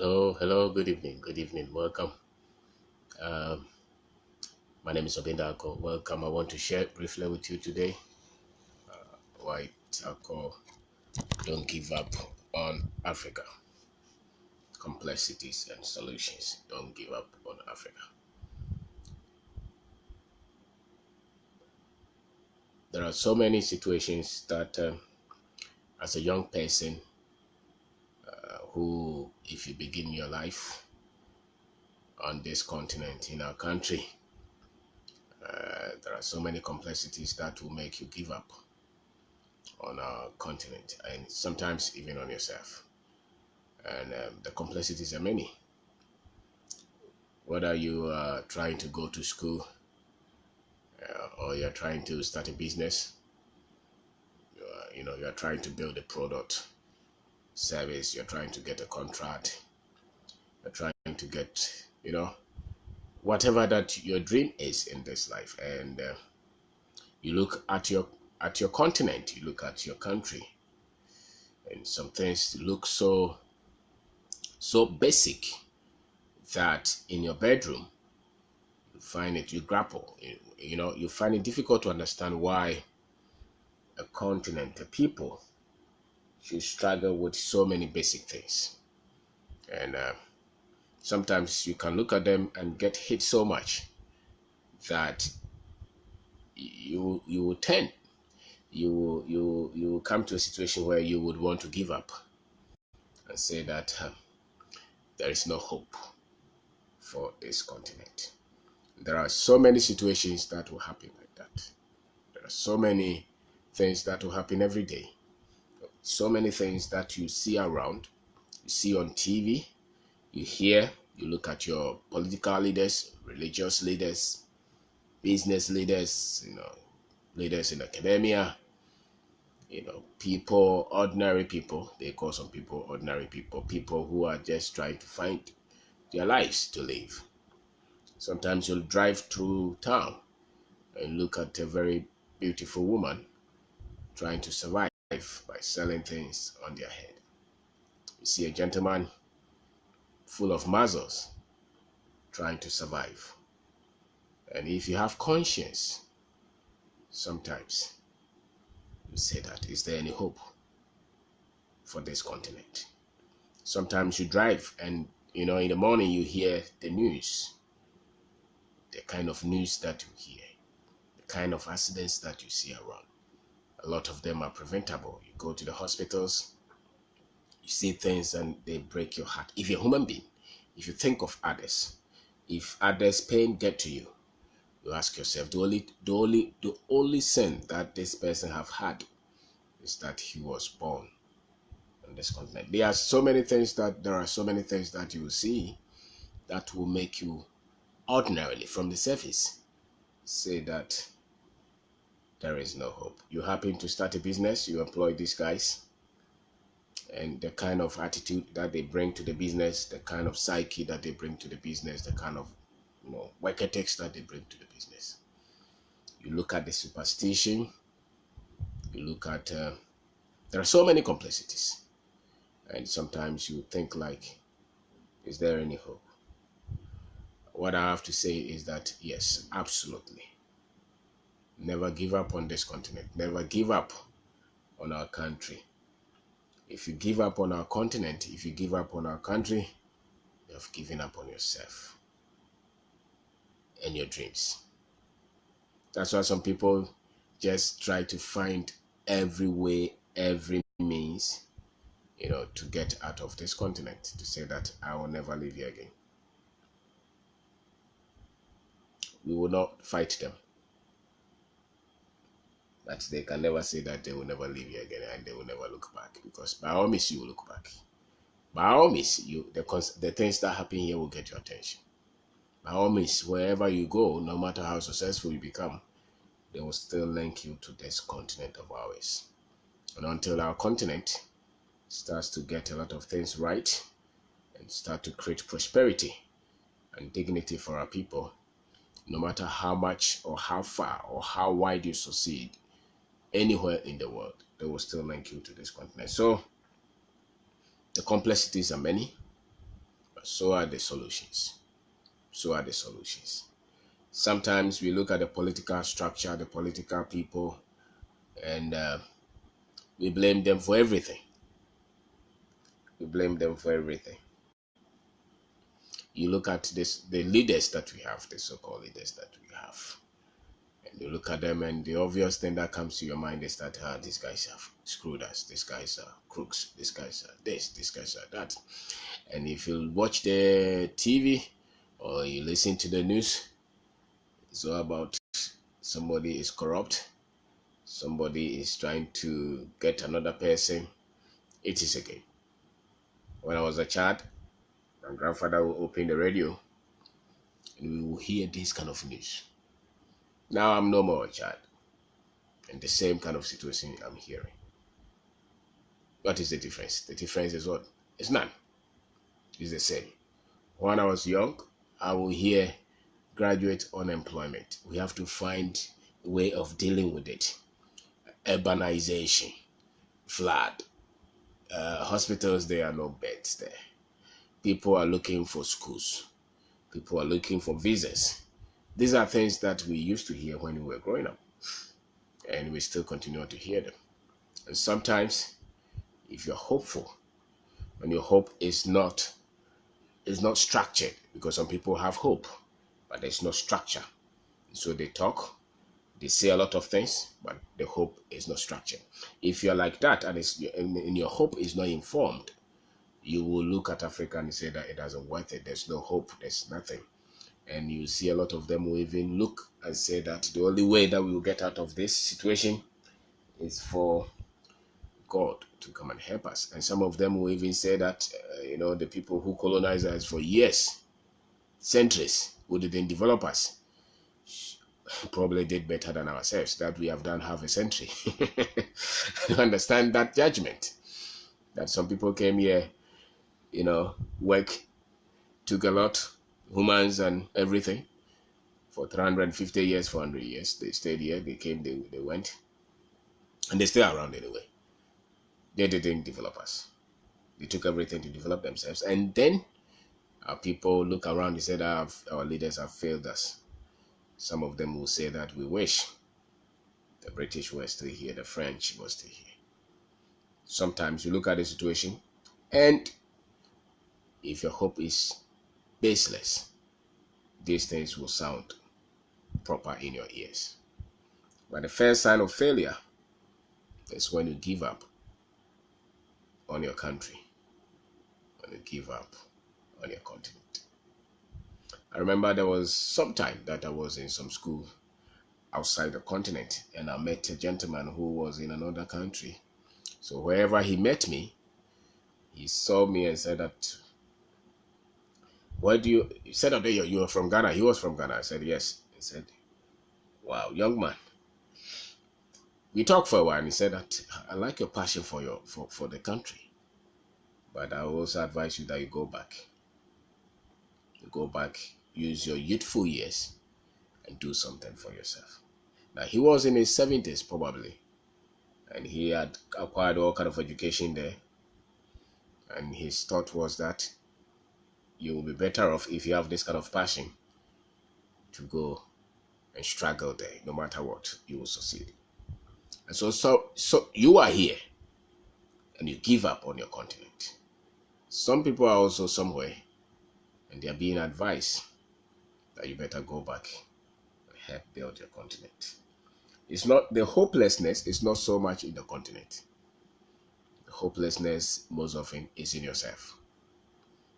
Good evening, welcome. Um, my name is Obindako. Welcome. I want to share briefly with you today why Taco don't give up on Africa. Complexities and solutions. Don't give up on Africa. There are so many situations that, as a young person, who, if you begin your life on this continent in our country, there are so many complexities that will make you give up on our continent and sometimes even on yourself. And the complexities are many. Whether you are trying to go to school or you're trying to start a business, you're trying to build a product, service, you're trying to get a contract, you're trying to get, whatever that your dream is in this life. And you look at your continent, you look at your country, and some things look so basic that in your bedroom you find it, you grapple, you find it difficult to understand why a continent, a people should struggle with so many basic things. And sometimes you can look at them and get hit so much that you will tend, you will come to a situation where you would want to give up and say that there is no hope for this continent. There are so many situations that will happen like that. There are so many things that will happen every day. So many things that you see around, you see on TV, you hear, you look at your political leaders, religious leaders, business leaders, leaders in academia, people, ordinary people. They call some people ordinary people, people who are just trying to find their lives to live. Sometimes you'll drive through town and look at a very beautiful woman trying to survive by selling things on their head. You see a gentleman full of muscles trying to survive. And if you have conscience, sometimes you say that, is there any hope for this continent? Sometimes you drive and, in the morning you hear the news, the kind of news that you hear, the kind of accidents that you see around. A lot of them are preventable. You go to the hospitals, you see things and they break your heart. If you're a human being, if you think of others, if others' pain get to you, you ask yourself, the only sin that this person have had is that he was born on this continent. There are so many things that you will see that will make you ordinarily from the surface say that there is no hope. You happen to start a business, you employ these guys, and the kind of attitude that they bring to the business, the kind of psyche that they bring to the business, the kind of work ethics that they bring to the business. You look at the superstition, you look at there are so many complexities, and sometimes you think like, is there any hope? What I have to say is that yes, absolutely. Never give up on this continent. Never give up on our country. If you give up on our continent, if you give up on our country, you have given up on yourself and your dreams. That's why some people just try to find every way, every means, to get out of this continent, to say that I will never live here again. We will not fight them. But they can never say that they will never live here again and they will never look back, because by all means you will look back. By all means, the things that happen here will get your attention. By all means, wherever you go, no matter how successful you become, they will still link you to this continent of ours. And until our continent starts to get a lot of things right and start to create prosperity and dignity for our people, no matter how much or how far or how wide you succeed anywhere in the world, they will still link you to this continent. So the complexities are many. so are the solutions. So are the solutions. Sometimes we look at the political structure, the political people, and we blame them for everything. We blame them for everything. You look at the leaders that we have, the so-called leaders that we have, and you look at them, and the obvious thing that comes to your mind is that these guys have screwed us, these guys are crooks, these guys are this, these guys are that. And if you watch the TV or you listen to the news, it's all about somebody is corrupt, somebody is trying to get another person. It is a game. When I was a child, my grandfather would open the radio and we will hear this kind of news. Now I'm no more a child, and the same kind of situation I'm hearing. What is the difference? The difference is what? It's none. It's the same. When I was young, I will hear graduate unemployment. We have to find a way of dealing with it. Urbanization, flood, hospitals, there are no beds there. People are looking for schools. People are looking for visas. These are things that we used to hear when we were growing up, and we still continue to hear them. And sometimes, if you're hopeful, and your hope is not structured, because some people have hope, but there's no structure. So they talk, they say a lot of things, but the hope is not structured. If you're like that, and your hope is not informed, you will look at Africa and say that it doesn't worth it. There's no hope. There's nothing. And you see a lot of them will even look and say that the only way that we will get out of this situation is for God to come and help us. And some of them will even say that, the people who colonized us for years, centuries, who didn't develop us, probably did better than ourselves, that we have done half a century. You understand that judgment? That some people came here, work, took a lot, humans and everything, for 350 years, 400 years. They stayed here, they came, they went, and they stay around anyway. They didn't develop us. They took everything to develop themselves. And then our people look around and say that our leaders have failed us. Some of them will say that we wish the British were still here, the French were still here. Sometimes you look at the situation, and if your hope is baseless, these things will sound proper in your ears. But the first sign of failure is when you give up on your country, when you give up on your continent. I remember there was some time that I was in some school outside the continent, and I met a gentleman who was in another country. So wherever he met me, he saw me and said that, he said that you are from Ghana. He was from Ghana. I said, yes. He said, wow, young man. We talked for a while, and he said that, I like your passion for the country, but I also advise you that you go back. You go back, use your youthful years, and do something for yourself. Now, he was in his 70s probably, and he had acquired all kind of education there, and his thought was that you will be better off if you have this kind of passion to go and struggle there. No matter what, you will succeed. And so you are here, and you give up on your continent. Some people are also somewhere, and they are being advised that you better go back and help build your continent. It's not the hopelessness is not so much in the continent. The hopelessness most often is in yourself.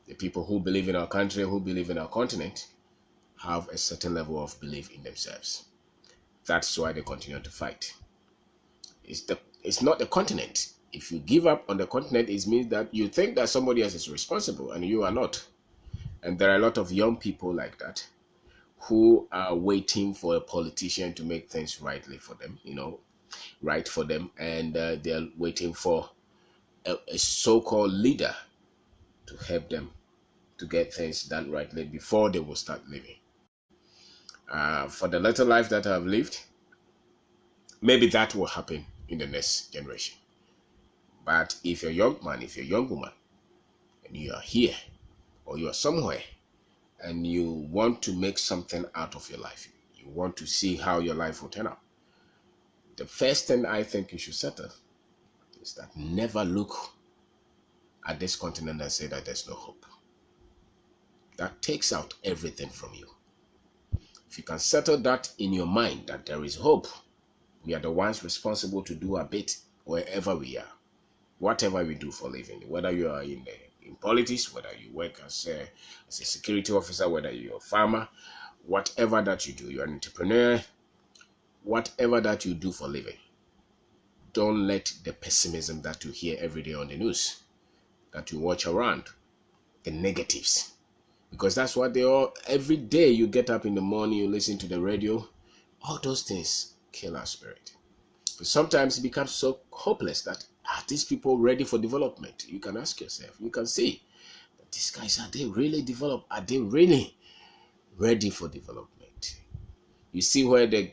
The people who believe in our country, who believe in our continent, have a certain level of belief in themselves. That's why they continue to fight. It's not the continent. If you give up on the continent, it means that you think that somebody else is responsible and you are not. And there are a lot of young people like that who are waiting for a politician to make things rightly for them, right for them. And they're waiting for a so-called leader to help them to get things done rightly before they will start living. For the little life that I've lived, maybe that will happen in the next generation. But if you're a young man, if you're a young woman, and you are here, or you are somewhere and you want to make something out of your life, you want to see how your life will turn out, the first thing I think you should settle is that never look at this continent and say that there's no hope. That takes out everything from you. If you can settle that in your mind that there is hope, we are the ones responsible to do a bit wherever we are, whatever we do for living, whether you are in politics, whether you work as a security officer, whether you're a farmer, whatever that you do, you're an entrepreneur, whatever that you do for living, don't let the pessimism that you hear every day on the news, that you watch around, the negatives, because that's what they all, every day you get up in the morning, you listen to the radio, all those things kill our spirit. But sometimes it becomes so hopeless that are these people ready for development? You can ask yourself, you can see that these guys, are they really developed? Are they really ready for development? You see where the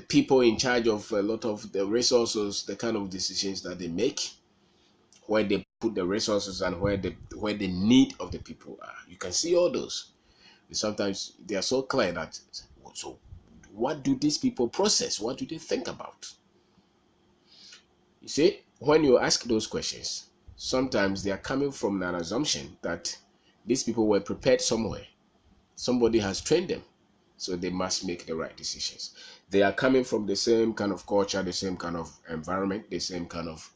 people in charge of a lot of the resources, the kind of decisions that they make, where they put the resources and where the need of the people are. You can see all those. And sometimes they are so clear that, so what do these people process? What do they think about? You see, when you ask those questions, sometimes they are coming from an assumption that these people were prepared somewhere. Somebody has trained them, so they must make the right decisions. They are coming from the same kind of culture, the same kind of environment, the same kind of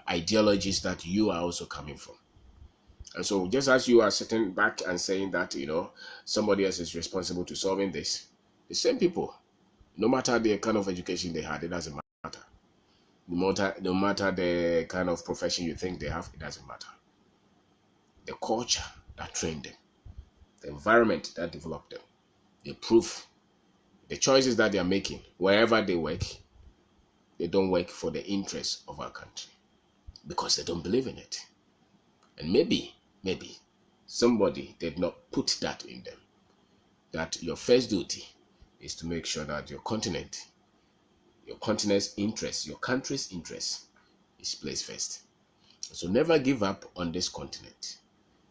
ideologies that you are also coming from. And so just as you are sitting back and saying that, somebody else is responsible to solving this, the same people, no matter the kind of education they had, it doesn't matter. No matter the kind of profession you think they have, it doesn't matter. The culture that trained them, the environment that developed them, the proof, the choices that they are making, wherever they work, they don't work for the interests of our country because they don't believe in it. And maybe somebody did not put that in them, that your first duty is to make sure that your continent's interest, your country's interest is placed first. So never give up on this continent,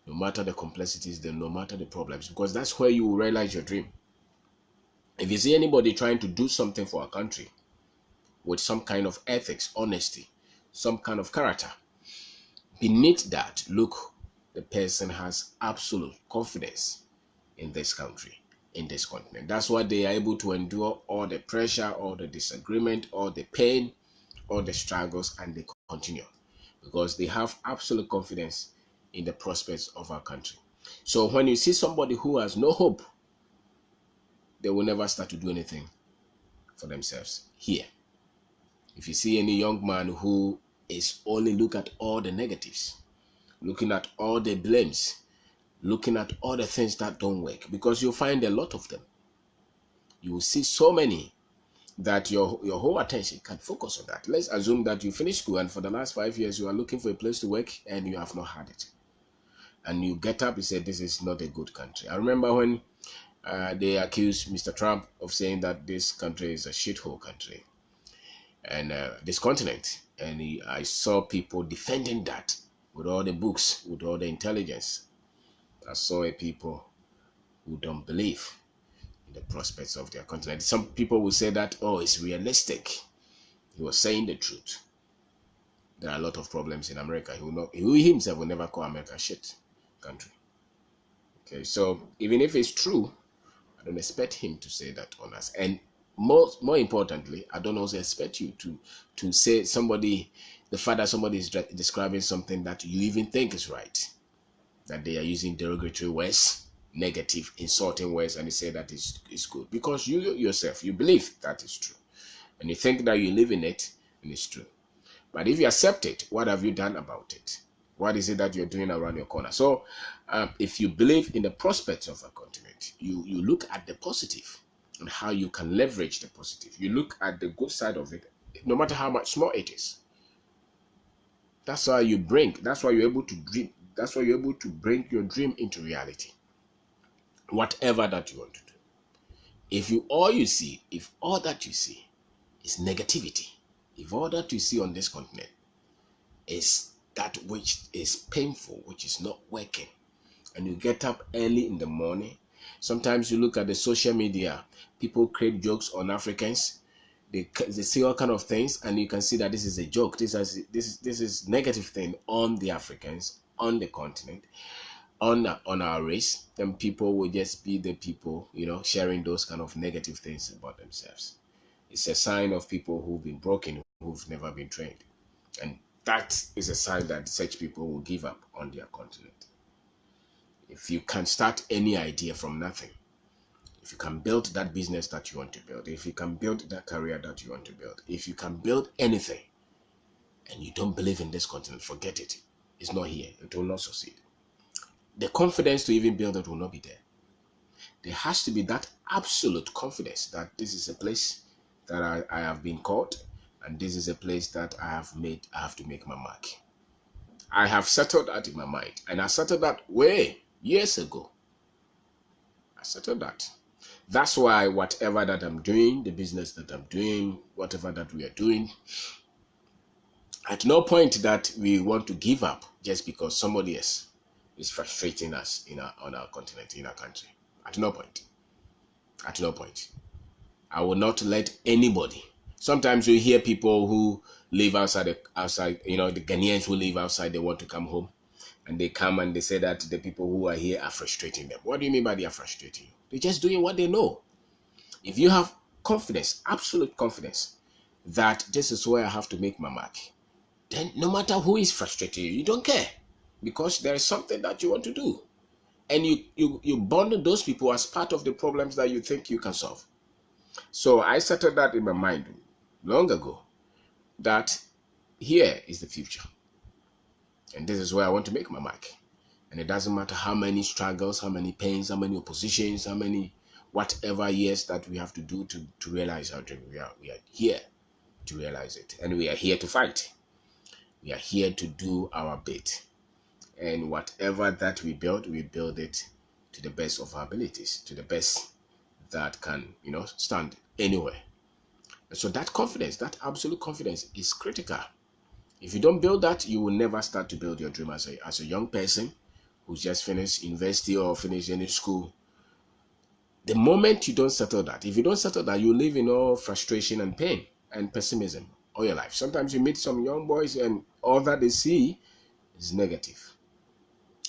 no matter the complexities, no matter the problems, because that's where you will realize your dream. If you see anybody trying to do something for our country with some kind of ethics, honesty, some kind of character, beneath that, look, the person has absolute confidence in this country, in this continent. That's why they are able to endure all the pressure, all the disagreement, all the pain, all the struggles, and they continue because they have absolute confidence in the prospects of our country. So when you see somebody who has no hope, they will never start to do anything for themselves here. If you see any young man who is only look at all the negatives, looking at all the blames, looking at all the things that don't work, because you'll find a lot of them. You will see so many that your whole attention can focus on that. Let's assume that you finish school and for the last 5 years you are looking for a place to work and you have not had it. And you get up and say, this is not a good country. I remember when they accused Mr. Trump of saying that this country is a shithole country. And this continent. And I saw people defending that with all the books, with all the intelligence. I saw a people who don't believe in the prospects of their continent. Some people will say that, oh, it's realistic. He was saying the truth. There are a lot of problems in America. He himself will never call America a shit country. Okay, so even if it's true, I don't expect him to say that on us. And more importantly, I don't also expect you to say the fact that somebody is describing something that you even think is right, that they are using derogatory words, negative, insulting words, and you say that is good because you yourself, you believe that is true, and you think that you live in it, and it's true. But if you accept it, what have you done about it? What is it that you're doing around your corner? So if you believe in the prospects of a continent, you look at the positive and how you can leverage the positive. You look at the good side of it, no matter how much small it is. That's why you're able to dream. That's why you're able to bring your dream into reality. Whatever that you want to do. If all that you see is negativity, if all that you see on this continent is that which is painful, which is not working, and you get up early in the morning. Sometimes you look at the social media, people create jokes on Africans. They say all kind of things, and you can see that this is a joke. This is negative thing on the Africans, on the continent, on our race. Then people will just be the people, sharing those kind of negative things about themselves. It's a sign of people who've been broken, who've never been trained, and that is a sign that such people will give up on their continent. If you can start any idea from nothing, if you can build that business that you want to build, if you can build that career that you want to build, if you can build anything, and you don't believe in this continent, forget it. It's not here. It will not succeed. The confidence to even build it will not be there. There has to be that absolute confidence that this is a place that I have been called, and this is a place that I have to make my mark. I have settled that in my mind, and I settled that way years ago. I settled that. That's why whatever that I'm doing, the business that I'm doing, whatever that we are doing, at no point that we want to give up just because somebody else is frustrating us on our continent, in our country. At no point. At no point. I will not let anybody. Sometimes you hear people who live outside, the Ghanaians who live outside, they want to come home. And they come and they say that the people who are here are frustrating them. What do you mean by they are frustrating you? They're just doing what they know. If you have confidence, absolute confidence, that this is where I have to make my mark, then no matter who is frustrating you, you don't care. Because there is something that you want to do. And you bond those people as part of the problems that you think you can solve. So I settled that in my mind long ago, that here is the future. And this is where I want to make my mark. And it doesn't matter how many struggles, how many pains, how many oppositions, how many whatever years that we have to do to realize our dream. We are here to realize it. And we are here to fight. We are here to do our bit. And whatever that we build it to the best of our abilities, to the best that can, stand anywhere. And so that confidence, that absolute confidence is critical. If you don't build that, you will never start to build your dream as a young person who's just finished university or finished any school. The moment you don't settle that, if you don't settle that, you live in all frustration and pain and pessimism all your life. Sometimes you meet some young boys and all that they see is negative.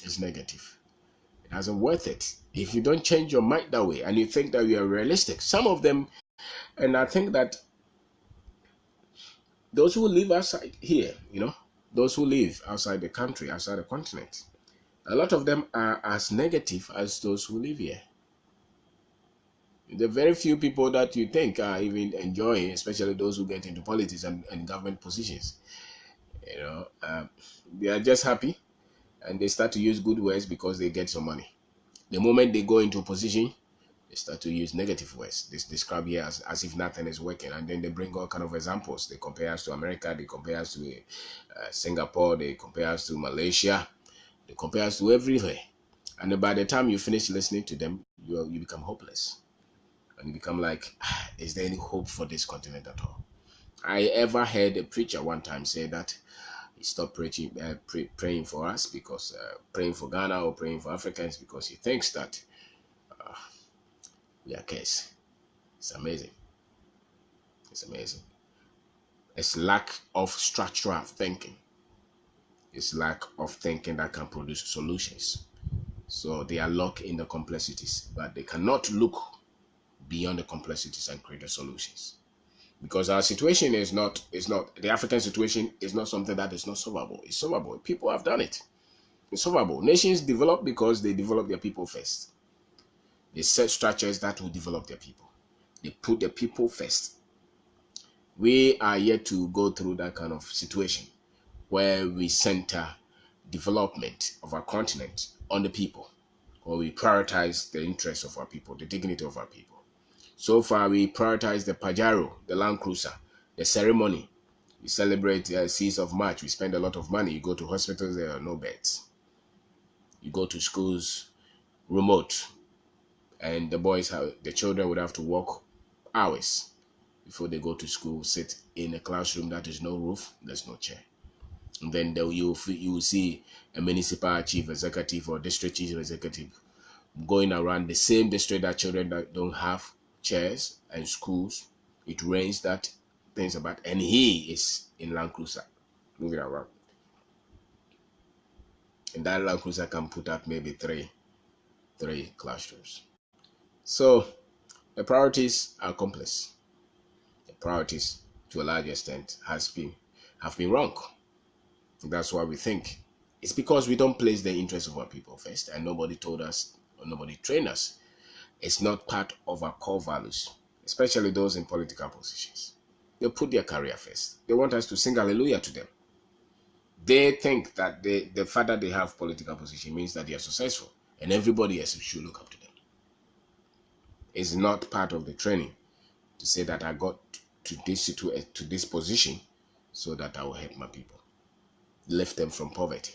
It's negative. It isn't worth it. If you don't change your mind that way and you think that you are realistic, some of them, and I think that those who live outside here, those who live outside the country, outside the continent, a lot of them are as negative as those who live here. The very few people that you think are even enjoying, especially those who get into politics and government positions, they are just happy and they start to use good words because they get some money. The moment they go into a position, they start to use negative words. They describe here as if nothing is working, and then they bring all kind of examples. They compare us to America, they compare us to Singapore, they compare us to Malaysia, they compare us to everywhere. And by the time you finish listening to them, you become hopeless. And you become like, is there any hope for this continent at all? I ever heard a preacher one time say that he stopped praying for us, because praying for Ghana or praying for Africans, because he thinks that we are cursed. It's amazing. It's amazing. It's lack of structural thinking. It's lack of thinking that can produce solutions. So they are locked in the complexities, but they cannot look beyond the complexities and create the solutions. Because our situation is not the African situation is not something that is not solvable. It's solvable. People have done it. It's solvable. Nations develop because they develop their people first. They set structures that will develop their people. They put the people first. We are yet to go through that kind of situation where we center development of our continent on the people, where we prioritize the interests of our people, the dignity of our people. So far, we prioritize the Pajero, the Land Cruiser, the ceremony. We celebrate the 6th of March. We spend a lot of money. You go to hospitals, there are no beds. You go to schools, remote. And the children would have to walk hours before they go to school, sit in a classroom that is no roof, there's no chair. And then you will see a municipal chief executive or district chief executive going around the same district that children that don't have chairs and schools. It rains that things about, and he is in Land Cruiser moving around. And that Land Cruiser can put up maybe three classrooms. So the priorities are complex. The priorities, to a large extent, have been wrong. That's why we think it's because we don't place the interests of our people first, and nobody told us or nobody trained us. It's not part of our core values, especially those in political positions. They put their career first. They want us to sing hallelujah to them. They think that the fact that they have political position means that they are successful, and everybody else should look up to them. It's not part of the training to say that I got to this position so that I will help my people, lift them from poverty.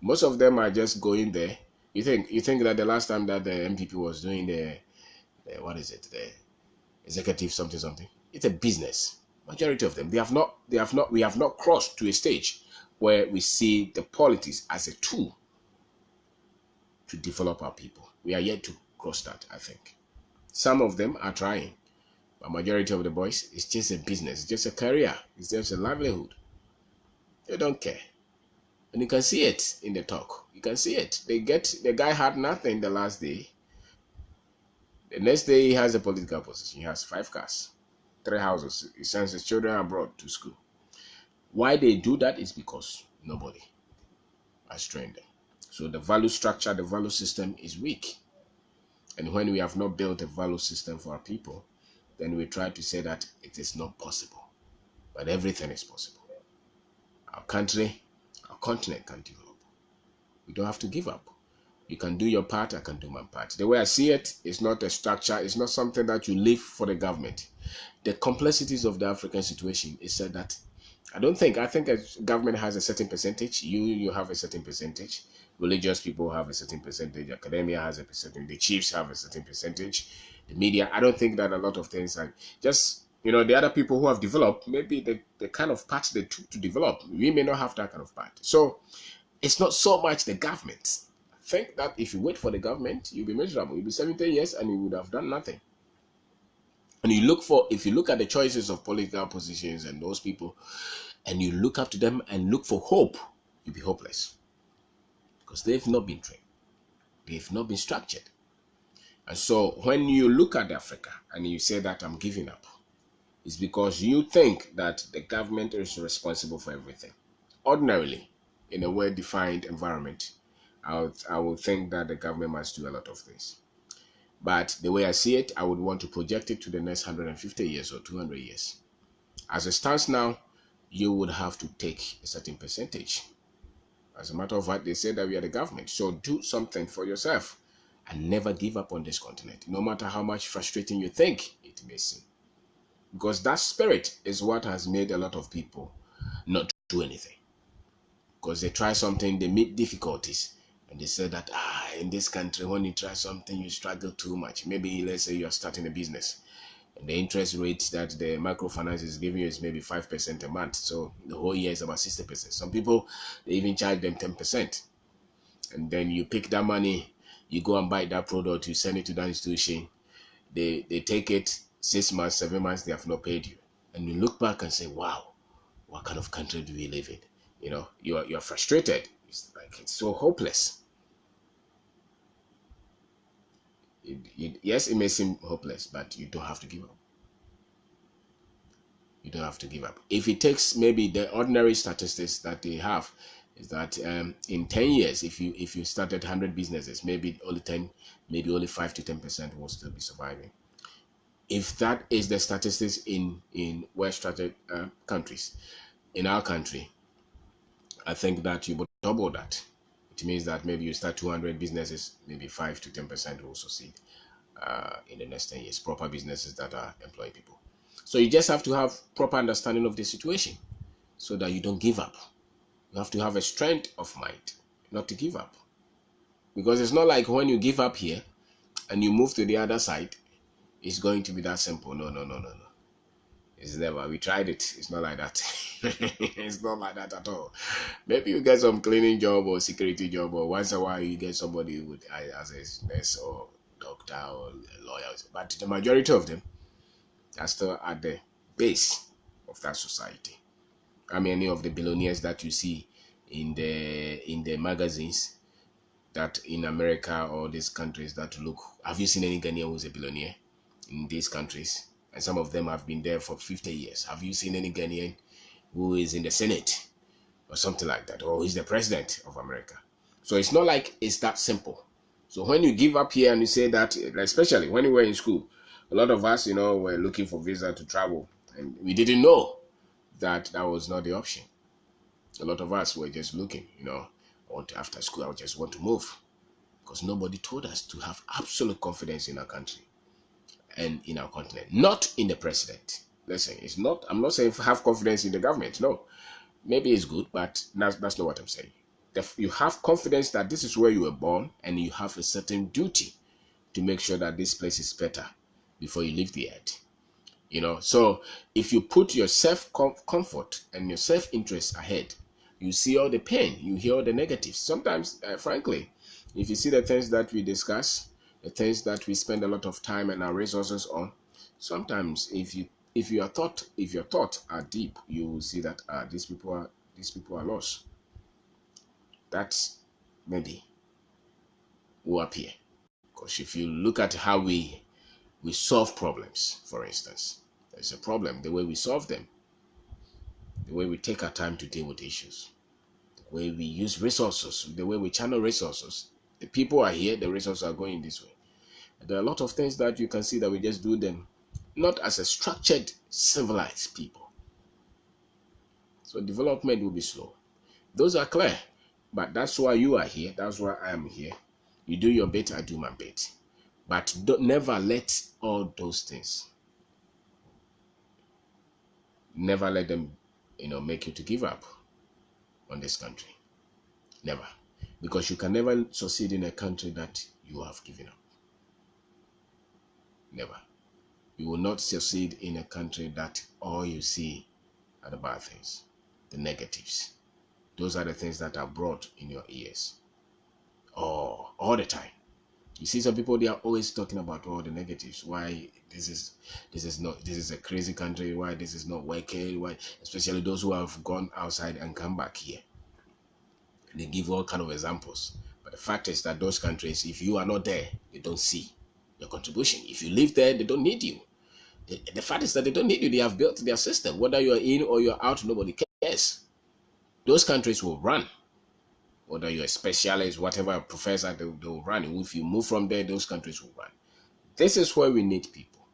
Most of them are just going there. You think that the last time that the MPP was doing the what is it, the executive something, it's a business. Majority of them, we have not crossed to a stage where we see the politics as a tool to develop our people. We are yet to cross that, I think. Some of them are trying, but majority of the boys, it's just a business, it's just a career, it's just a livelihood. They don't care. And you can see it in the talk. You can see it. The guy had nothing the last day. The next day he has a political position. He has 5 cars, 3 houses. He sends his children abroad to school. Why they do that is because nobody has trained them. So the value structure, the value system is weak. And when we have not built a value system for our people, then we try to say that it is not possible. But everything is possible. Our country, our continent can develop. We don't have to give up. You can do your part, I can do my part. The way I see it, it's not a structure, it's not something that you leave for the government. The complexities of the African situation is said that I think a government has a certain percentage, you have a certain percentage, religious people have a certain percentage, academia has a percentage, the chiefs have a certain percentage, the media. I don't think that a lot of things are just, the other people who have developed, maybe the kind of part they took to develop, we may not have that kind of part. So it's not so much the government. I think that if you wait for the government, you'll be miserable. You'll be 70 years and you would have done nothing. And if you look at the choices of political positions and those people, and you look up to them and look for hope, you'll be hopeless. Because they've not been trained. They've not been structured. And so when you look at Africa and you say that I'm giving up, it's because you think that the government is responsible for everything. Ordinarily, in a well-defined environment, I would think that the government must do a lot of things. But the way I see it, I would want to project it to the next 150 years or 200 years. As it stands now, you would have to take a certain percentage. As a matter of fact, they say that we are the government. So do something for yourself and never give up on this continent, no matter how much frustrating you think it may seem. Because that spirit is what has made a lot of people not do anything. Because they try something, they meet difficulties, and they say that in this country, when you try something, you struggle too much. Maybe let's say you are starting a business, and the interest rate that the microfinance is giving you is maybe 5% a month. So the whole year is about 60%. Some people, they even charge them 10%. And then you pick that money, you go and buy that product, you send it to that institution. They take it 6 months, 7 months, they have not paid you. And you look back and say, wow, what kind of country do we live in? You're frustrated. It's like it's so hopeless. Yes, it may seem hopeless, but you don't have to give up. You don't have to give up. If it takes, maybe the ordinary statistics that they have is that in 10 years, if you started 100 businesses, maybe only 5 to 10% will still be surviving. If that is the statistics in well-structured countries, in our country, I think that you would double that. It means that maybe you start 200 businesses, maybe 5 to 10% will succeed in the next 10 years. Proper businesses that are employing people. So you just have to have proper understanding of the situation so that you don't give up. You have to have a strength of mind not to give up. Because it's not like when you give up here and you move to the other side, it's going to be that simple. No. It's never. We tried it. It's not like that. It's not like that at all. Maybe you get some cleaning job or security job, or once in a while you get somebody with as a nurse or doctor or a lawyer. But the majority of them are still at the base of that society. How many of the billionaires that you see in the magazines that in America or these countries that look? Have you seen any Ghanaian who's a billionaire in these countries? And some of them have been there for 50 years. Have you seen any Ghanaian who is in the Senate or something like that, or he's the president of America? So it's not like it's that simple. So when you give up here and you say that, especially when we were in school, a lot of us, were looking for visa to travel, and we didn't know that that was not the option. A lot of us were just looking, after school, I just want to move because nobody told us to have absolute confidence in our country and in our continent, not in the president. Listen, it's not. I'm not saying have confidence in the government. No, maybe it's good, but that's not what I'm saying. You have confidence that this is where you were born, and you have a certain duty to make sure that this place is better before you leave the earth. So if you put your self comfort and your self interest ahead, you see all the pain, you hear all the negatives. Sometimes, frankly, if you see the things that we discuss, the things that we spend a lot of time and our resources on, sometimes if your thoughts are deep, you will see that these people are lost. That's maybe will appear. Because if you look at how we solve problems, for instance, there's a problem, the way we solve them, the way we take our time to deal with issues, the way we use resources, the way we channel resources. The people are here, the resources are going this way. There are a lot of things that you can see that we just do them not as a structured, civilized people. So development will be slow. Those are clear. But that's why you are here. That's why I am here. You do your bit, I do my bit. But never let all those things, never let them, make you to give up on this country. Never. Because you can never succeed in a country that you have given up. Never. You will not succeed in a country that all you see are the bad things, the negatives. Those are the things that are brought in your ears. All the time. You see some people, they are always talking about all the negatives. Why this is a crazy country, why this is not working, why, especially those who have gone outside and come back here. They give all kind of examples. But the fact is that those countries, if you are not there, they don't see your contribution. If you live there, they don't need you. The fact is that they don't need you. They have built their system. Whether you're in or you're out, nobody cares. Those countries will run. Whether you're a specialist, whatever professor, they'll run. If you move from there, those countries will run. This is where we need people.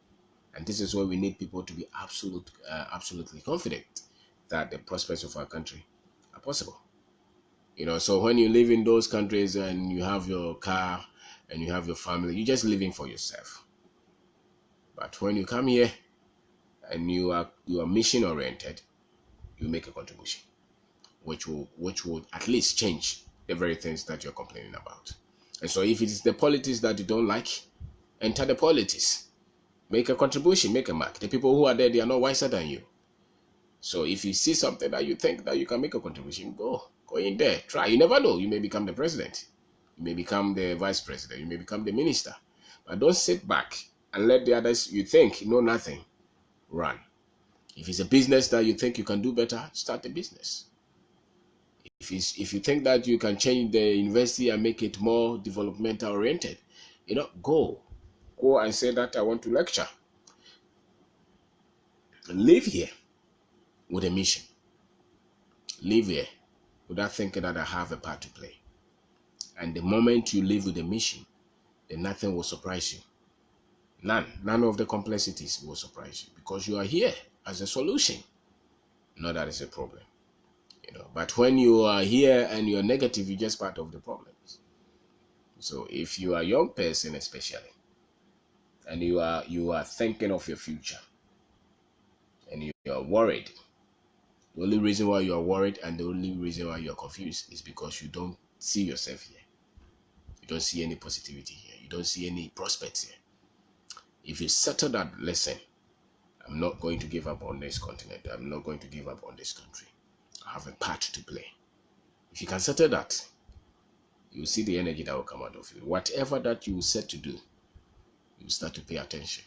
And this is where we need people to be absolutely confident that the prospects of our country are possible. So when you live in those countries and you have your car and you have your family, you're just living for yourself. But when you come here and you are mission oriented, you make a contribution, which will at least change the very things that you're complaining about. And so if it is the politics that you don't like, enter the politics. Make a contribution, make a mark. The people who are there, they are not wiser than you. So if you see something that you think that you can make a contribution, go in there, try. You never know. You may become the president. You may become the vice president. You may become the minister. But don't sit back and let the others you think know nothing run. If it's a business that you think you can do better, start the business. If you think that you can change the university and make it more developmental oriented, go and say that I want to lecture. Live here with a mission. Live here without thinking that I have a part to play. And the moment you live with a mission, then nothing will surprise you. None of the complexities will surprise you because you are here as a solution, not that it's a problem. But when you are here and you're negative, you're just part of the problems. So if you are a young person especially, and you are thinking of your future, and you are worried, the only reason why you are worried and the only reason why you are confused is because you don't see yourself here. You don't see any positivity here. You don't see any prospects here. If you settle that, listen, I'm not going to give up on this continent. I'm not going to give up on this country. I have a part to play. If you can settle that, you see the energy that will come out of you. Whatever that you set to do, you start to pay attention.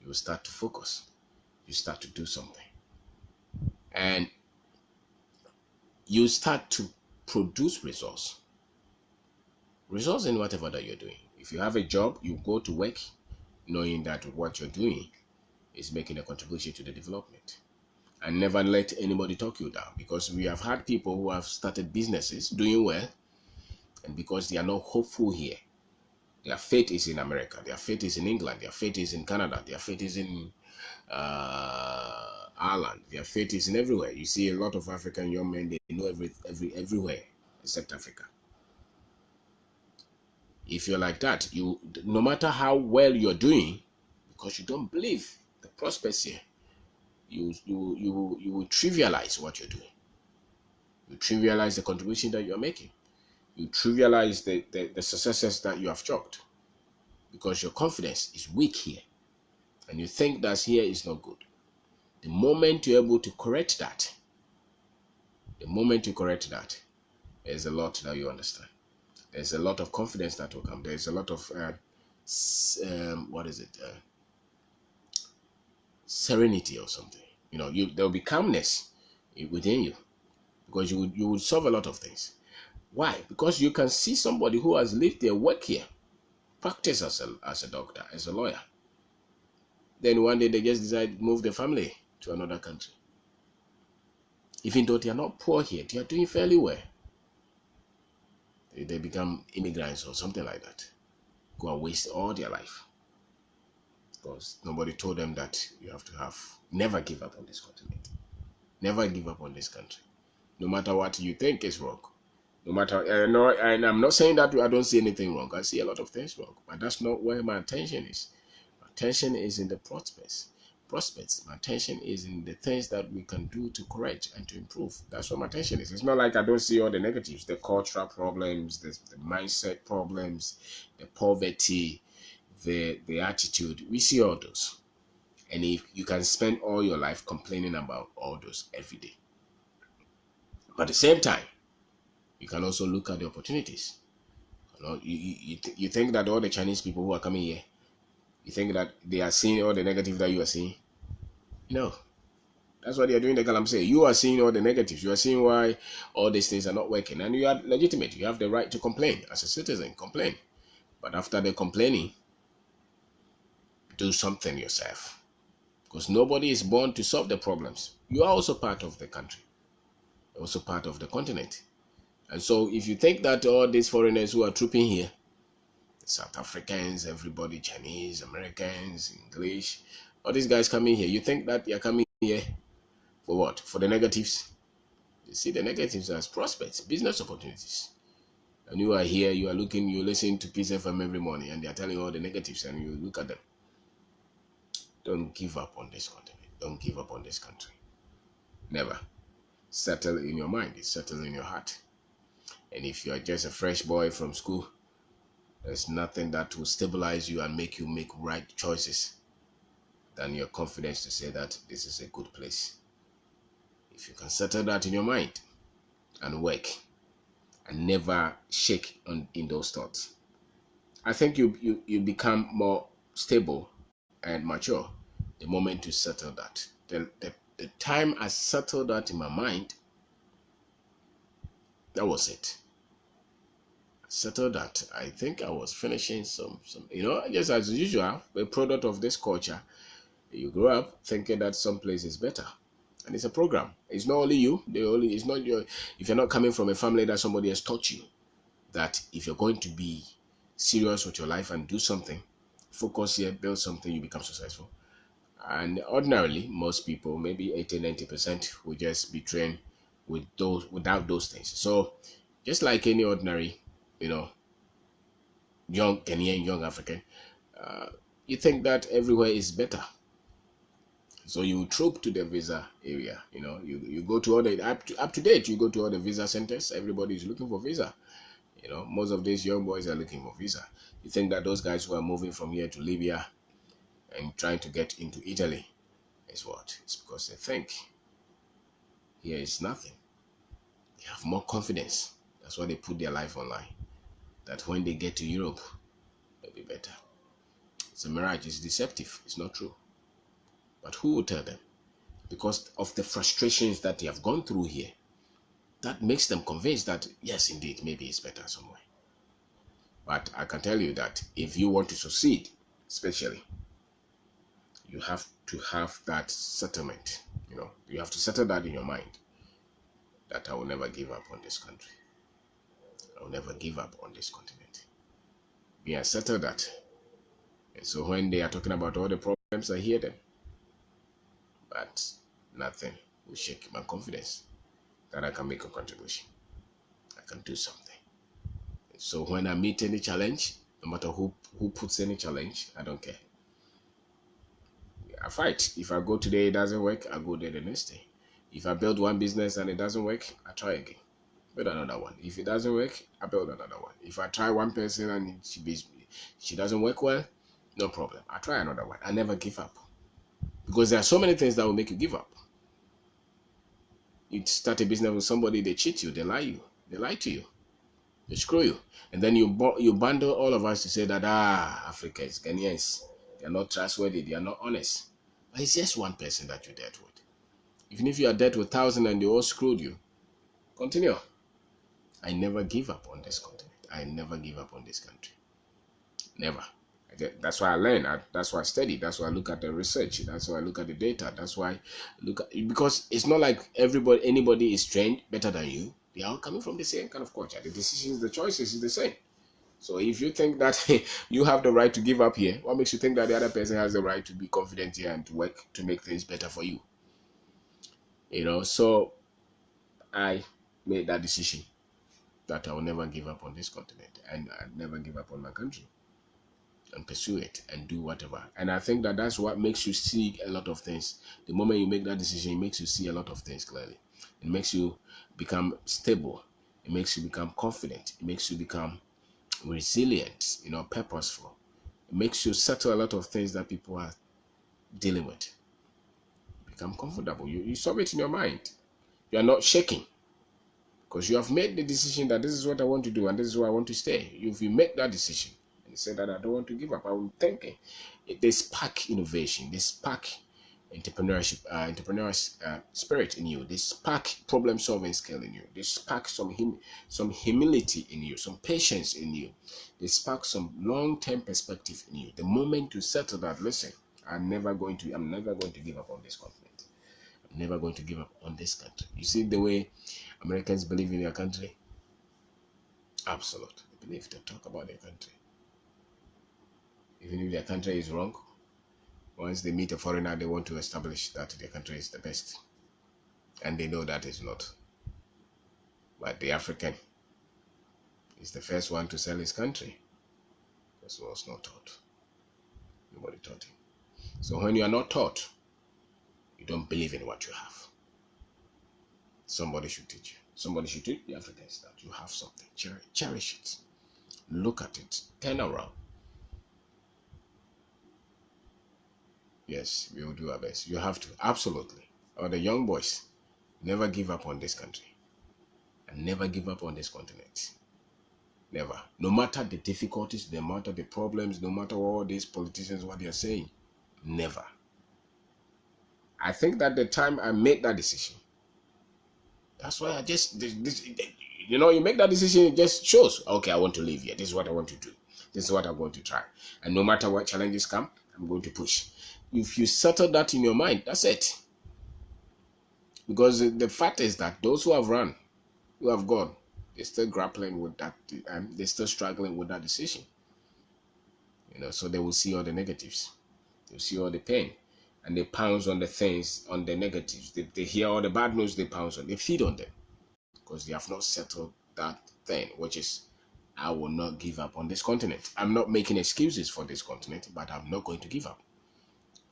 You start to focus. You start to do something. And you start to produce results. Results in whatever that you're doing. If you have a job, you go to work knowing that what you're doing is making a contribution to the development. And never let anybody talk you down, because we have had people who have started businesses doing well, and because they are not hopeful here, their fate is in America, their fate is in England, their fate is in Canada, their fate is in Ireland, their fate is in everywhere. You see a lot of African young men, they know everywhere except Africa. If you're like that, you, no matter how well you're doing, because you don't believe the prospects here, you will trivialize what you're doing. You trivialize the contribution that you're making. You trivialize the successes that you have chalked, because your confidence is weak here and you think that here is not good. The moment you're able to correct that, there's a lot that you understand. There's a lot of confidence that will come. There's a lot of serenity or something. There'll be calmness within you, because you will solve a lot of things. Why? Because you can see somebody who has lived their work here, practice as a doctor, as a lawyer. Then one day they just decide to move the family to another country. Even though they are not poor here, they are doing fairly well. They become immigrants or something like that. Go and waste all their life. Because nobody told them that you have to never give up on this continent. Never give up on this country. No matter what you think is wrong. No matter, no, and I'm not saying that I don't see anything wrong. I see a lot of things wrong, but that's not where my attention is. My attention is in the prospects. My attention is in the things that we can do to correct and to improve. That's what my attention is. It's not like I don't see all the negatives, the cultural problems, the mindset problems, the poverty, the attitude. We see all those. And if you can spend all your life complaining about all those every day. But at the same time, you can also look at the opportunities. You think that all the Chinese people who are coming here, you think that they are seeing all the negative that you are seeing? No. That's what they are doing the Galamsey. You are seeing all the negatives. You are seeing why all these things are not working. And you are legitimate. You have the right to complain. As a citizen, complain. But after the complaining, do something yourself. Because nobody is born to solve the problems. You are also part of the country. You're also part of the continent. And so if you think that all these foreigners who are trooping here, South Africans, everybody, Chinese, Americans, English, all these guys coming here, you think that you're coming here for what? For the negatives? You see the negatives as prospects, business opportunities. And you are here, you listen to Peace FM every morning, and they are telling you all the negatives, and you look at them. Don't give up on this continent. Don't give up on this country. Never. Settle in your mind. Settle in your heart. And if you are just a fresh boy from school, there's nothing that will stabilize you and make you make right choices than your confidence to say that this is a good place. If you can settle that in your mind and work and never shake in those thoughts, I think you become more stable and mature the moment you settle that. The time I settled that in my mind, that was it. Settled that. I think I was finishing some just as usual, a product of this culture. You grow up thinking that some place is better, and it's a program. It's not only you. It's not your. If you're not coming from a family that somebody has taught you that if you're going to be serious with your life and do something, focus here, build something, you become successful. And ordinarily, most people, maybe 80-90%, will just be trained without those things. So, just like any ordinary, young Kenyan, young African, you think that everywhere is better. So you troop to the visa area. You go to all the up to date. You go to all the visa centers. Everybody is looking for visa. Most of these young boys are looking for visa. You think that those guys who are moving from here to Libya and trying to get into Italy, It's what? It's because they think here is nothing. They have more confidence. That's why they put their life online. That when they get to Europe, it'll be better. It's a mirage. It's deceptive. It's not true. But who will tell them? Because of the frustrations that they have gone through here, that makes them convinced that, yes, indeed, maybe it's better somewhere. But I can tell you that if you want to succeed, especially, you have to have that settlement. You have to settle that in your mind that I will never give up on this country. I will never give up on this continent. Yeah, settle that. And so when they are talking about all the problems, I hear them. But nothing will shake my confidence that I can make a contribution. I can do something. So when I meet any challenge, no matter who puts any challenge, I don't care. I fight. If I go today, it doesn't work, I go there the next day. If I build one business and it doesn't work, I try again. Build another one. If it doesn't work, I build another one. If I try one person and she doesn't work well, no problem. I try another one. I never give up. Because there are so many things that will make you give up. You start a business with somebody, they cheat you, they lie to you, they screw you. And then you bundle all of us to say that, Africa is Ghanaians. They are not trustworthy, they are not honest. But it's just one person that you dealt with. Even if you are dealt with 1,000 and they all screwed you, continue. I never give up on this continent. I never give up on this country. Never. That's why I learn. That's why I study. That's why I look at the research. That's why I look at the data. That's why I look at, because it's not like anybody is trained better than you. They are all coming from the same kind of culture. The decisions, the choices is the same. So if you think that you have the right to give up here, what makes you think that the other person has the right to be confident here and to work to make things better for you? So I made that decision that I will never give up on this continent, and I'd never give up on my country, and pursue it and do whatever. And I think that that's what makes you see a lot of things. The moment you make that decision, it makes you see a lot of things clearly. It makes you become stable. It makes you become confident. It makes you become resilient, purposeful. It makes you settle a lot of things that people are dealing with. Become comfortable. You solve it in your mind. You are not shaking because you have made the decision that this is what I want to do and this is where I want to stay. If you make that decision and you say that I don't want to give up, I'm thinking they spark innovation, they spark entrepreneurship, entrepreneurial spirit in you, they spark problem solving skill in you, they spark some humility in you, some patience in you, they spark some long-term perspective in you. The moment you settle that, listen, I'm never going to give up on this continent. I'm never going to give up on this country. You see the way Americans believe in their country? Absolutely. They believe, they talk about their country. Even if their country is wrong, once they meet a foreigner, they want to establish that their country is the best. And they know that is not. But the African is the first one to sell his country because he was not taught. Nobody taught him. So when you are not taught, you don't believe in what you have. Somebody should teach you. Somebody should teach the Africans that you have something. Cherish it. Look at it. Turn around. Yes, we will do our best. You have to. Absolutely. Or the young boys, never give up on this country. And never give up on this continent. Never. No matter the difficulties, no matter the problems, no matter all these politicians, what they are saying. Never. I think that the time I made that decision, that's why I just, you make that decision, it just shows, okay, I want to live here. This is what I want to do. This is what I'm going to try. And no matter what challenges come, I'm going to push. If you settle that in your mind, that's it. Because the fact is that those who have run, who have gone, they're still grappling with that, and they're still struggling with that decision. So they will see all the negatives. They'll see all the pain. And they pounce on the things, on the negatives. They hear all the bad news, they pounce on. They feed on them. Because they have not settled that thing, which is, I will not give up on this continent. I'm not making excuses for this continent, but I'm not going to give up.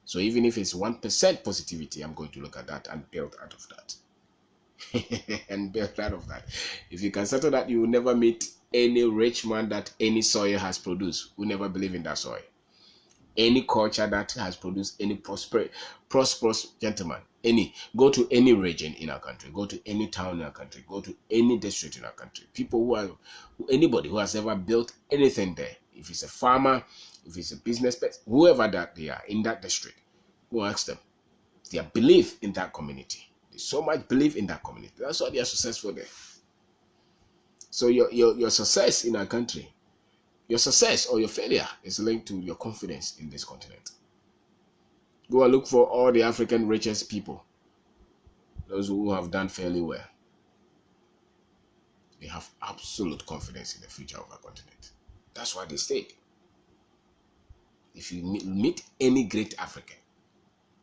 So even if it's 1% positivity, I'm going to look at that and build out of that. And build out of that. If you can settle that, you will never meet any rich man that any soil has produced. Who never believe in that soil. Any culture that has produced any prosperous gentleman, go to any region in our country, go to any town in our country, go to any district in our country, people who are, anybody who has ever built anything there, if it's a farmer, if it's a business person, whoever that they are in that district, go ask them their belief in that community. There's so much belief in that community. That's why they are successful there. So your success in our country, your success or your failure is linked to your confidence in this continent. Go and look for all the African richest people, those who have done fairly well. They have absolute confidence in the future of our continent. That's why they stayed. If you meet any great African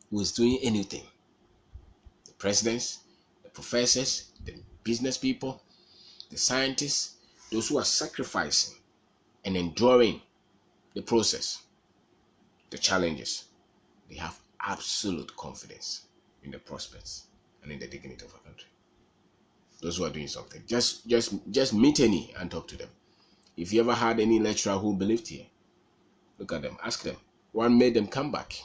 who is doing anything, the presidents, the professors, the business people, the scientists, those who are sacrificing and enduring the process, the challenges, they have absolute confidence in the prospects and in the dignity of our country. Those who are doing something, just meet any and talk to them. If you ever had any lecturer who believed here, look at them, ask them what made them come back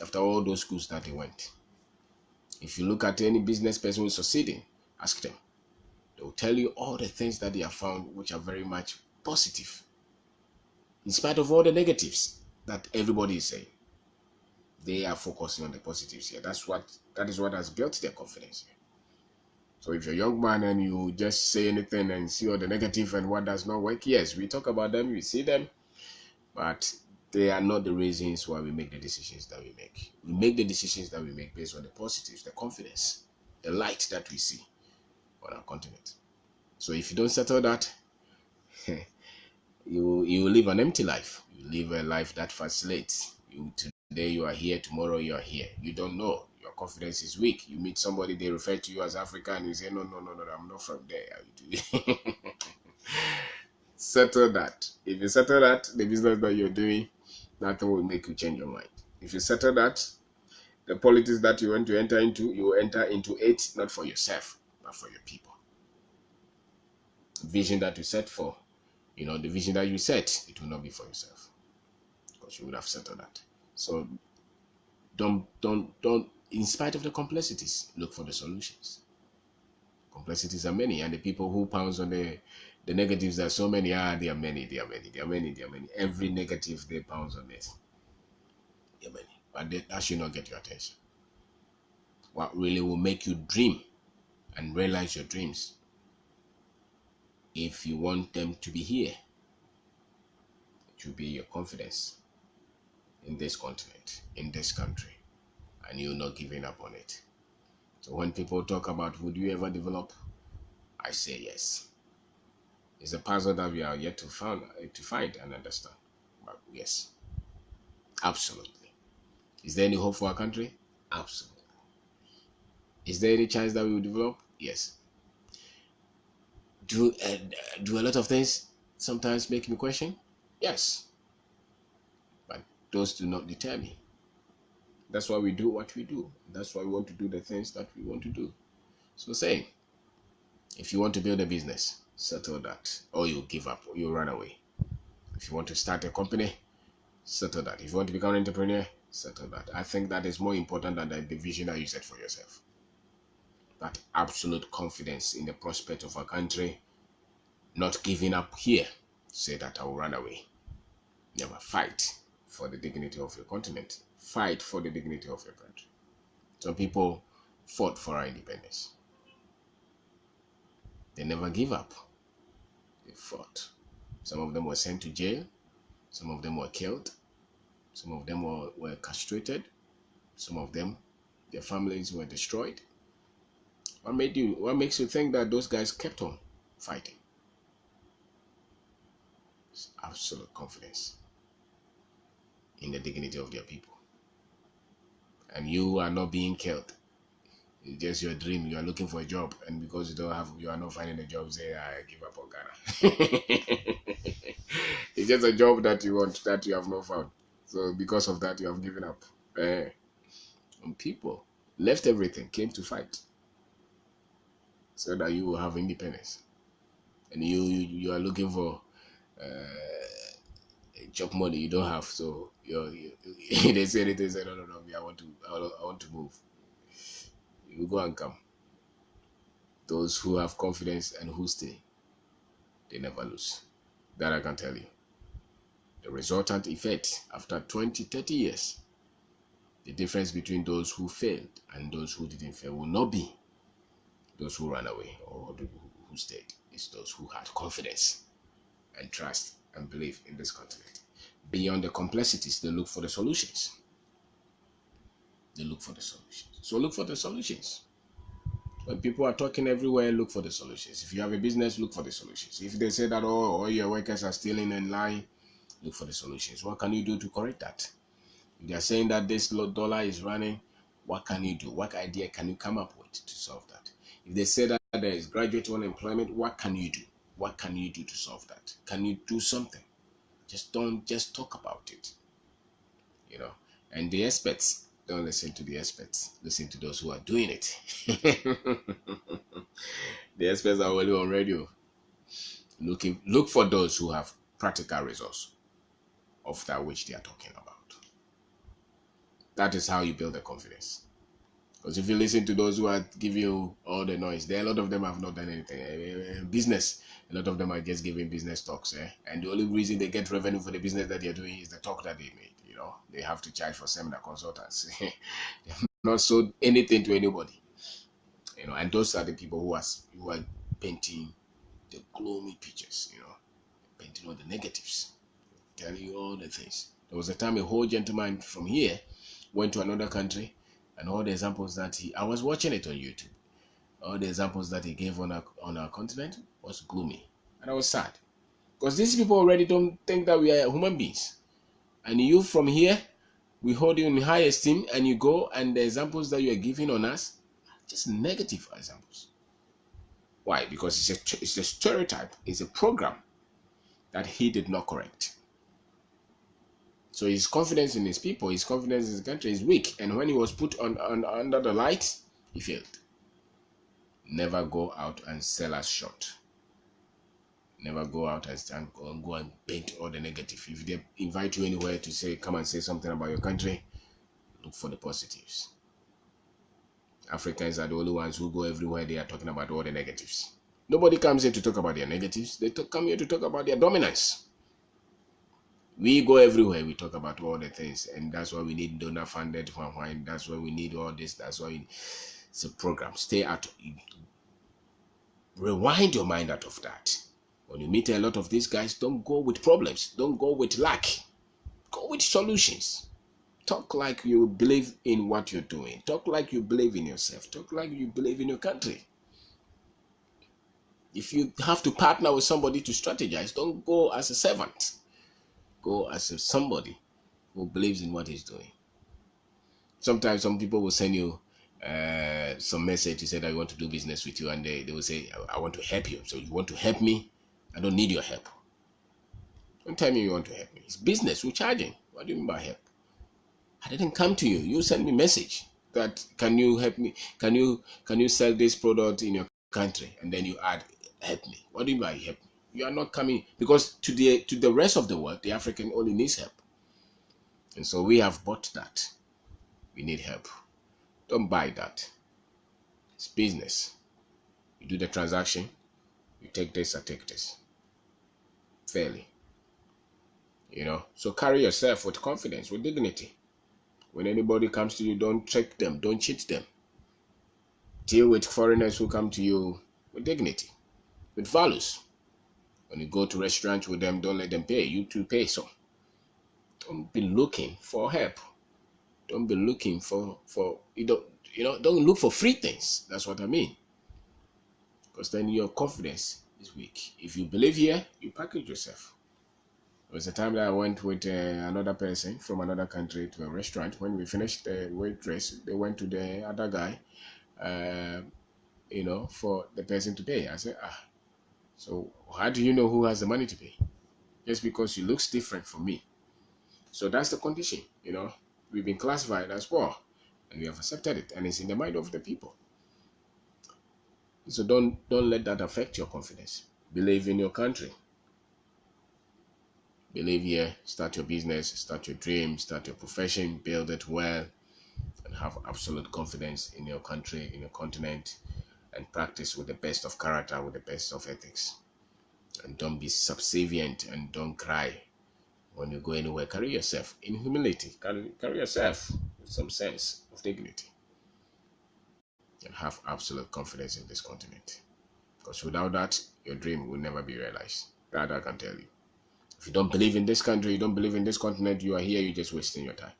after all those schools that they went. If you look at any business person who's succeeding, ask them. They will tell you all the things that they have found which are very much positive, in spite of all the negatives that everybody is saying. They are focusing on the positives here. That is what has built their confidence here. So if you're a young man and you just say anything and see all the negative and what does not work, yes, we talk about them, we see them, but they are not the reasons why we make the decisions that we make. We make the decisions that we make based on the positives, the confidence, the light that we see on our continent. So if you don't settle that, you live an empty life. You live a life that fascinates you. Today you are here, tomorrow you are here. You don't know. Your confidence is weak. You meet somebody, they refer to you as African, and you say, no, I'm not from there. Settle that. If you settle that, the business that you're doing, nothing will make you change your mind. If you settle that, the politics that you want to enter into, you enter into it not for yourself, but for your people. Vision that you set for, the vision that you set, it will not be for yourself, because you would have settled that. So don't, in spite of the complexities, look for the solutions. Complexities are many, and the people who pounce on the negatives are so many. They are many. Every negative they pounce on it. They are many, but that should not get your attention. What really will make you dream and realize your dreams, if you want them to be here, it should be your confidence in this continent, in this country, and you're not giving up on it. So when people talk about would you ever develop, I say yes. It's a puzzle that we are yet to find and understand. But yes, absolutely. Is there any hope for our country? Absolutely. Is there any chance that we will develop? Yes. Do a lot of things sometimes make me question? Yes. But those do not deter me. That's why we do what we do. That's why we want to do the things that we want to do. So saying, if you want to build a business, settle that, or you give up, or you run away. If you want to start a company, settle that. If you want to become an entrepreneur, settle that. I think that is more important than the vision that you set for yourself. That absolute confidence in the prospect of our country, not giving up here, say that I will run away. Never. Fight for the dignity of your continent. Fight for the dignity of your country. Some people fought for our independence. They never give up. They fought. Some of them were sent to jail. Some of them were killed. Some of them were castrated. Some of them, their families were destroyed. What makes you think that those guys kept on fighting? It's absolute confidence in the dignity of their people. And you are not being killed. It's just your dream. You are looking for a job, and because you are not finding a job, you say, I give up on Ghana. It's just a job that you want, that you have not found. So because of that, you have given up. And people left everything, came to fight, so that you will have independence. And you are looking for chop money you don't have. So you they say anything, say no, me, I want to move. You go and come. Those who have confidence and who stay, they never lose. That I can tell you. The resultant effect after 20, 30 years, the difference between those who failed and those who didn't fail will not be those who ran away or who stayed. It's those who had confidence and trust and belief in this continent. Beyond the complexities, they look for the solutions. They look for the solutions. So look for the solutions. When people are talking everywhere, look for the solutions. If you have a business, look for the solutions. If they say that all your workers are stealing and lying, look for the solutions. What can you do to correct that? If they are saying that this dollar is running, what can you do? What idea can you come up with to solve that? If they say that there is graduate unemployment, what can you do? What can you do to solve that? Can you do something? Don't just talk about it. And the experts, don't listen to the experts. Listen to those who are doing it. The experts are only on radio. Look for those who have practical results of that which they are talking about. That is how you build the confidence. Because if you listen to those who are giving you all the noise, a lot of them have not done anything. Business, a lot of them are just giving business talks. And the only reason they get revenue for the business that they're doing is the talk that they made. They have to charge for seminar consultants. They have not sold anything to anybody. And those are the people who are painting the gloomy pictures, painting all the negatives, telling you all the things. There was a time a whole gentleman from here went to another country, and all the examples that I was watching it on YouTube, all the examples that he gave on our continent was gloomy. And I was sad. Because these people already don't think that we are human beings. And you from here, we hold you in high esteem, and you go and the examples that you are giving on us, just negative examples. Why? Because it's a stereotype, it's a program that he did not correct. So his confidence in his people, his confidence in his country is weak. And when he was put under the light, he failed. Never go out and sell us short. Never go out and go and paint all the negative. If they invite you anywhere to say, come and say something about your country, look for the positives. Africans are the only ones who go everywhere, they are talking about all the negatives. Nobody comes here to talk about their negatives. They come here to talk about their dominance. We go everywhere, we talk about all the things, and that's why we need donor funded wine. That's why we need all this. That's why it's a program. Stay out. Rewind your mind out of that. When you meet a lot of these guys, don't go with problems. Don't go with lack. Go with solutions. Talk like you believe in what you're doing. Talk like you believe in yourself. Talk like you believe in your country. If you have to partner with somebody to strategize, don't go as a servant. Go as somebody who believes in what he's doing. Sometimes some people will send you some message to say that I want to do business with you, and they will say, I want to help you. So you want to help me? I don't need your help. Don't tell me you want to help me. It's business. We're charging. What do you mean by help? I didn't come to you. You send me a message that can you help me? Can you sell this product in your country? And then you add help me. What do you mean by help me? You are not coming, because to the rest of the world, the African only needs help. And so we have bought that. We need help. Don't buy that. It's business. You do the transaction, you take this, I take this. Fairly. So carry yourself with confidence, with dignity. When anybody comes to you, don't trick them, don't cheat them. Deal with foreigners who come to you with dignity, with values. When you go to restaurants with them, don't let them pay. You too pay some. Don't be looking for help. Don't be looking for don't look for free things. That's what I mean. Because then your confidence is weak. If you believe here, you package yourself. There was a time that I went with another person from another country to a restaurant. When we finished the waitress, they went to the other guy, for the person to pay. I said, so how do you know who has the money to pay? Just because he looks different from me. So that's the condition, We've been classified as poor, and we have accepted it, and it's in the mind of the people. So don't let that affect your confidence. Believe in your country. Believe here, start your business, start your dream, start your profession, build it well, and have absolute confidence in your country, in your continent, and practice with the best of character, with the best of ethics. And don't be subservient and don't cry when you go anywhere. Carry yourself in humility, carry yourself with some sense of dignity, and have absolute confidence in this continent. Because without that, your dream will never be realized. That I can tell you. If you don't believe in this country, you don't believe in this continent, you are here, you're just wasting your time.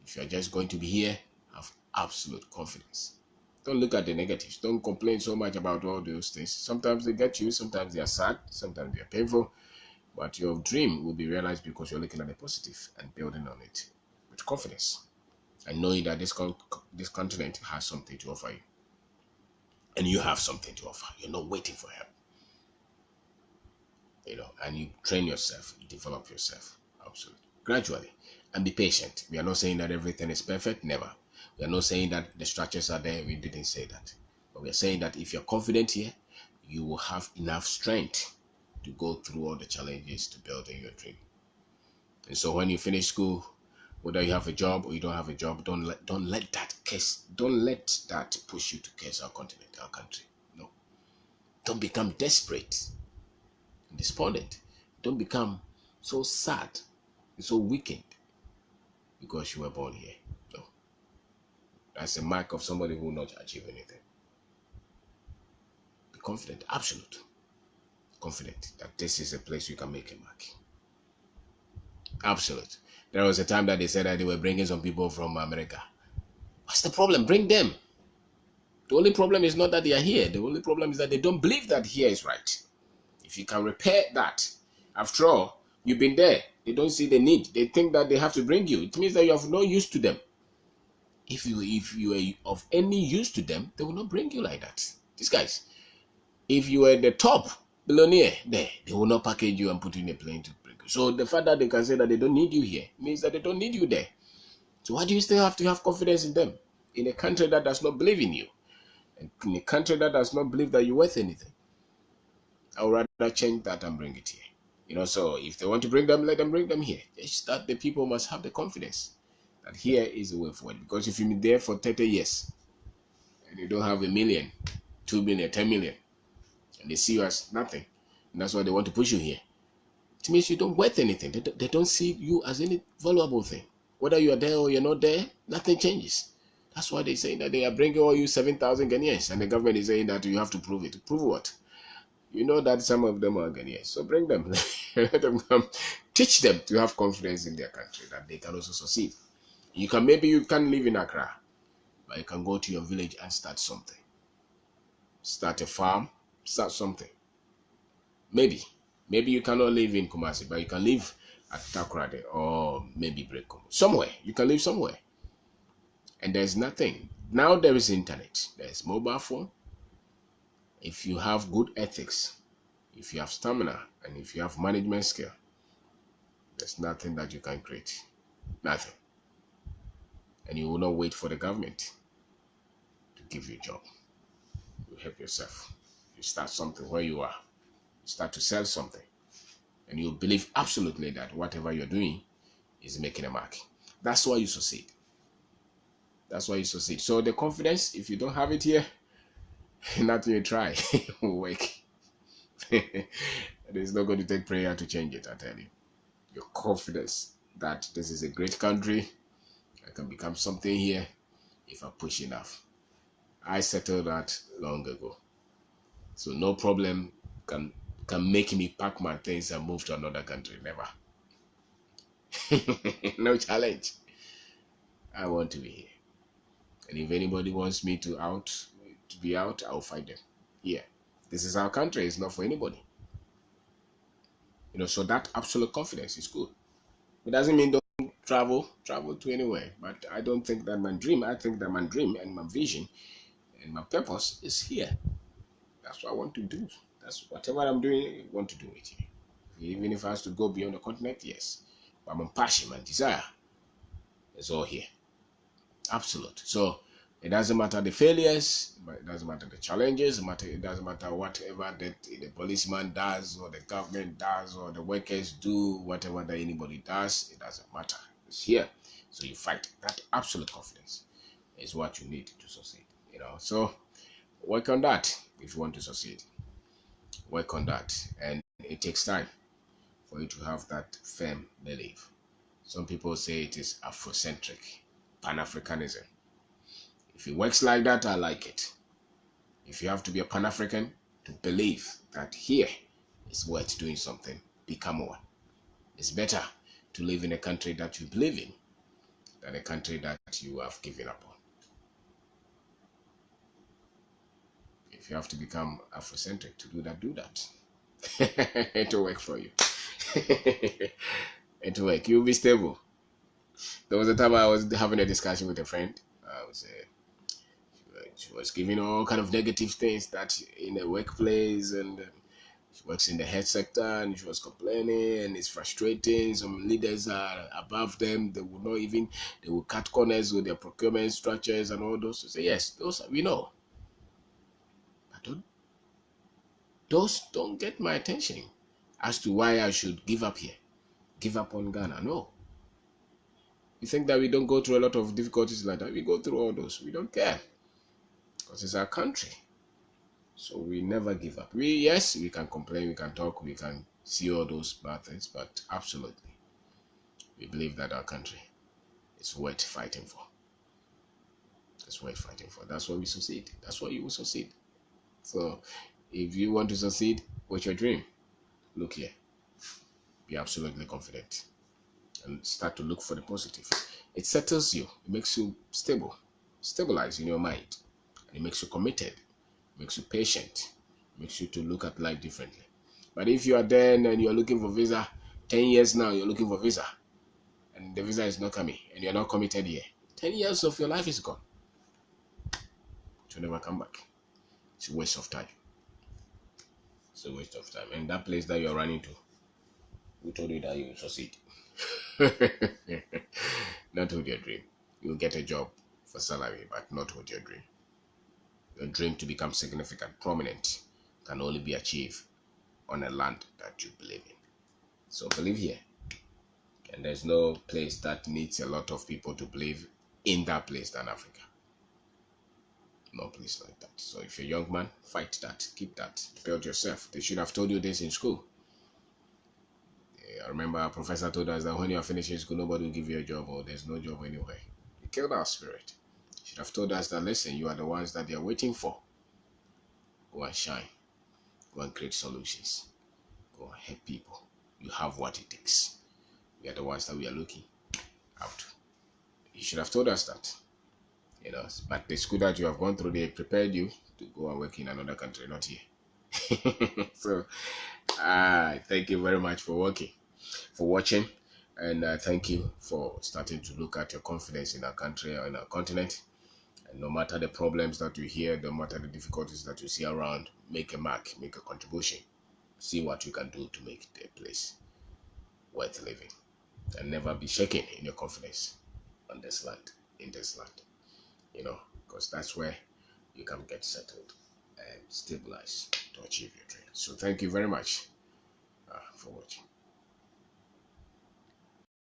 If you're just going to be here, have absolute confidence. Don't look at the negatives. Don't complain so much about all those things. Sometimes they get you, sometimes they are sad, sometimes they are painful. But your dream will be realized because you're looking at the positive and building on it with confidence. And knowing that this continent has something to offer you. And you have something to offer. You're not waiting for help. And you train yourself, you develop yourself. Absolutely. Gradually. And be patient. We are not saying that everything is perfect. Never. We are not saying that the structures are there. We didn't say that. But we are saying that if you're confident here, you will have enough strength to go through all the challenges to building your dream. And so when you finish school, whether you have a job or you don't have a job, don't let that push you to curse our continent, our country. No. Don't become desperate and despondent. Don't become so sad and so weakened because you were born here. No. That's a mark of somebody who will not achieve anything. Be confident, absolute. Confident that this is a place you can make a mark. Absolute. There was a time that they said that they were bringing some people from America. What's the problem? Bring them. The only problem is not that they are here. The only problem is that they don't believe that here is right. If you can repair that, after all, you've been there. They don't see the need. They think that they have to bring you. It means that you have no use to them. If you are of any use to them, they will not bring you like that. These guys, if you are the top billionaire there, they will not package you and put you in a plane to bring you. So the fact that they can say that they don't need you here means that they don't need you there. So why do you still have to have confidence in them? In a country that does not believe in you. In a country that does not believe that you're worth anything. I would rather change that and bring it here. So if they want to bring them, let them bring them here. Just that the people must have the confidence that here is the way forward. Because if you've been there for 30 years and you don't have 1 million, 2 million, 10 million, and they see you as nothing, and that's why they want to push you here, it means you don't worth anything. They don't see you as any valuable thing. Whether you are there or you're not there, nothing changes. That's why they're saying that they are bringing all you 7,000 Ghanaians, and the government is saying that you have to prove it. Prove what? You know that some of them are Ghanaians, so bring them. Let them come. Teach them to have confidence in their country, that they can also succeed. Maybe you can't live in Accra, but you can go to your village and start something. Start a farm, start something. Maybe you cannot live in Kumasi, but you can live at Takoradi or maybe Brekum. Somewhere. You can live somewhere. And there's nothing. Now there is internet. There's mobile phone. If you have good ethics, if you have stamina, and if you have management skill, there's nothing that you can create. Nothing. And you will not wait for the government to give you a job. You help yourself. You start something where you are. You start to sell something. And you believe absolutely that whatever you're doing is making a mark. That's why you succeed. That's why you succeed. So the confidence, if you don't have it here, nothing you try will work. It is not going to take prayer to change it, I tell you. Your confidence that this is a great country, I can become something here if I push enough. I settled that long ago. So no problem can make me pack my things and move to another country. Never. No challenge. I want to be here. And if anybody wants me to be out, I'll fight them. Yeah. This is our country. It's not for anybody. So that absolute confidence is good. It doesn't mean don't travel to anywhere. But I don't think that I think that my dream and my vision and my purpose is here. That's what I want to do. That's whatever I'm doing, I want to do it here. Even if I have to go beyond the continent, yes. But my passion, my desire is all here. Absolute. So It doesn't matter the failures, but it doesn't matter the challenges. It doesn't matter whatever that the policeman does, or the government does, or the workers do, whatever that anybody does, it doesn't matter. It's here. So you fight. That absolute confidence is what you need to succeed. So work on that if you want to succeed. Work on that. And it takes time for you to have that firm belief. Some people say it is Afrocentric, Pan-Africanism. If it works like that, I like it. If you have to be a Pan-African to believe that here is worth doing something, become one. It's better to live in a country that you believe in than a country that you have given up on. If you have to become Afrocentric to do that, do that. It will work for you. It will work. You'll be stable. There was a time I was having a discussion with a friend. She was giving all kind of negative things that in the workplace, and she works in the health sector, and she was complaining, and it's frustrating. Some leaders are above them. They will cut corners with their procurement structures and all those. So say, yes, those we know. But those don't get my attention as to why I should give up here. Give up on Ghana. No. You think that we don't go through a lot of difficulties like that? We go through all those. We don't care. Because it's our country. So we never give up. Yes, we can complain, we can talk, we can see all those bad things, but absolutely, we believe that our country is worth fighting for. It's worth fighting for. That's why we succeed. That's why you will succeed. So if you want to succeed with your dream, look here. Be absolutely confident and start to look for the positive. It settles you. It makes you stable. Stabilize in your mind. And it makes you committed. Makes you patient, makes you to look at life differently. But if you are there and you're looking for visa, 10 years now you're looking for visa, and the visa is not coming, and you're not committed here, 10 years of your life is gone. It will never come back. It's a waste of time. It's a waste of time. And that place that you're running to, who told you that you will succeed? Not with your dream. You'll get a job for salary, but not with your dream. Your dream to become significant, prominent, can only be achieved on a land that you believe in. So believe here. And there's no place that needs a lot of people to believe in that place than Africa. No place like that. So if you're a young man, fight that. Keep that. Build yourself. They should have told you this in school. I remember our professor told us that when you're finishing school, nobody will give you a job, or there's no job anywhere. He killed our spirit. Should have told us that, listen, you are the ones that they are waiting for. Go and shine. Go and create solutions. Go and help people. You have what it takes. We are the ones that we are looking out. You should have told us that. But the school that you have gone through, they prepared you to go and work in another country, not here. So, thank you very much for watching, and thank you for starting to look at your confidence in our country or in our continent. And no matter the problems that you hear, no matter the difficulties that you see around, make a mark, make a contribution. See what you can do to make the place worth living. And never be shaken in your confidence on this land, in this land. Because that's where you can get settled and stabilize to achieve your dream. So thank you very much for watching.